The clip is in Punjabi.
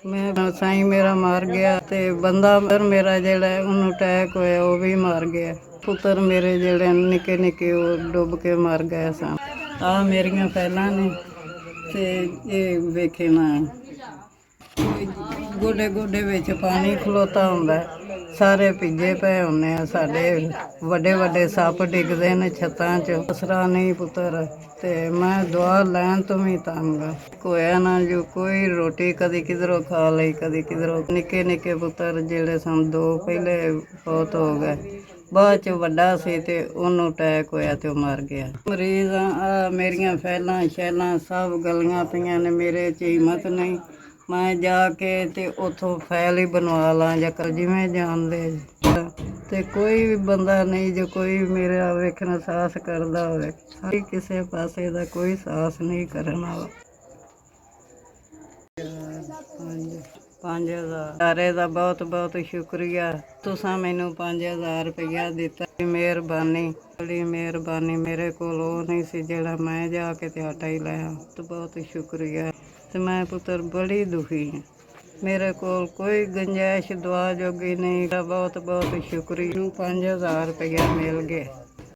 ਮੈਂ ਸਾਈਂ ਮੇਰਾ ਮਾਰ ਗਿਆ ਤੇ ਬੰਦਾ ਮੇਰਾ ਜਿਹੜਾ ਉਹਨੂੰ ਅਟੈਕ ਹੋਇਆ ਉਹ ਵੀ ਮਾਰ ਗਿਆ। ਪੁੱਤਰ ਮੇਰੇ ਜਿਹੜੇ ਨਿੱਕੇ ਨਿੱਕੇ ਉਹ ਡੁੱਬ ਕੇ ਮਰ ਗਏ ਸਨ। ਆਹ ਮੇਰੀਆਂ ਫੈਲਾਂ ਨੇ ਤੇ ਇਹ ਵੇਖੇ ਨਾ ਗੋਡੇ ਗੋਡੇ ਵਿੱਚ ਪਾਣੀ ਖਲੋਤਾ ਹੁੰਦਾ, ਸਾਰੇ ਭਿੱਜੇ ਪਏ ਹੁੰਦੇ ਆ। ਸਾਡੇ ਵੱਡੇ ਵੱਡੇ ਸੱਪ ਡਿੱਗਦੇ ਨੇ ਛੱਤਾਂ 'ਚ, ਅਸਰਾ ਨਹੀਂ ਪੁੱਤਰ। ਤੇ ਮੈਂ ਦੁਆ ਲੈਣ ਤੋਂ ਵੀ ਤੰਗ ਹੋਇਆ ਨਾ ਜੋ ਕੋਈ ਰੋਟੀ ਕਦੀ ਕਿਧਰੋਂ ਖਾ ਲਈ ਕਦੀ ਕਿਧਰੋਂ। ਨਿੱਕੇ ਨਿੱਕੇ ਪੁੱਤਰ ਜਿਹੜੇ ਸਨ ਦੋ ਪਹਿਲੇ ਬਹੁਤ ਹੋ ਗਏ, ਬਾਅਦ 'ਚ ਵੱਡਾ ਸੀ ਤੇ ਉਹਨੂੰ ਅਟੈਕ ਹੋਇਆ ਤੇ ਉਹ ਮਰ ਗਿਆ। ਮਰੀਜ਼ ਆ ਮੇਰੀਆਂ ਫੈਲਾਂ ਸ਼ੈਲਾਂ ਸਭ ਗਲੀਆਂ ਪਈਆਂ ਨੇ, ਮੇਰੇ 'ਚ ਹਿੰਮਤ ਨਹੀਂ ਮੈਂ ਜਾ ਕੇ ਤੇ ਉੱਥੋਂ ਫੈਲ ਹੀ ਬਣਵਾ ਲਾਂ ਜਾਂ ਕਰ ਜਿਵੇਂ ਜਾਣਦੇ। ਤੇ ਕੋਈ ਵੀ ਬੰਦਾ ਨਹੀਂ ਜੋ ਕੋਈ ਮੇਰਾ ਵੇਖਣ ਸਾਹਸ ਕਰਦਾ ਹੋਵੇ। ਸਾਰੀ ਕਿਸੇ ਪਾਸੇ ਦਾ ਕੋਈ ਸਾਹਸ ਨਹੀਂ ਕਰਨ ਵਾਲਾ। 5000 ਸਾਰੇ ਦਾ ਬਹੁਤ ਬਹੁਤ ਸ਼ੁਕਰੀਆ। ਤੁਸੀਂ ਮੈਨੂੰ 5000 ਰੁਪਇਆ ਦਿੱਤਾ, ਮਿਹਰਬਾਨੀ ਬੜੀ ਮਿਹਰਬਾਨੀ। ਮੇਰੇ ਕੋਲ ਉਹ ਨਹੀਂ ਸੀ ਜਿਹੜਾ ਮੈਂ ਜਾ ਕੇ ਤੇ ਆਟਾ ਹੀ ਲਿਆ। ਤੇ ਬਹੁਤ ਸ਼ੁਕਰੀਆ। ਤੇ ਮੈਂ ਪੁੱਤਰ ਬੜੀ ਦੁਖੀ ਹਾਂ, ਮੇਰੇ ਕੋਲ ਕੋਈ ਗੁੰਜਾਇਸ਼ ਦੁਆ ਜੋਗੀ ਨਹੀਂ। ਬਹੁਤ ਬਹੁਤ ਸ਼ੁਕਰੀਆ। 5000 ਰੁਪਇਆ ਮਿਲ ਗਿਆ।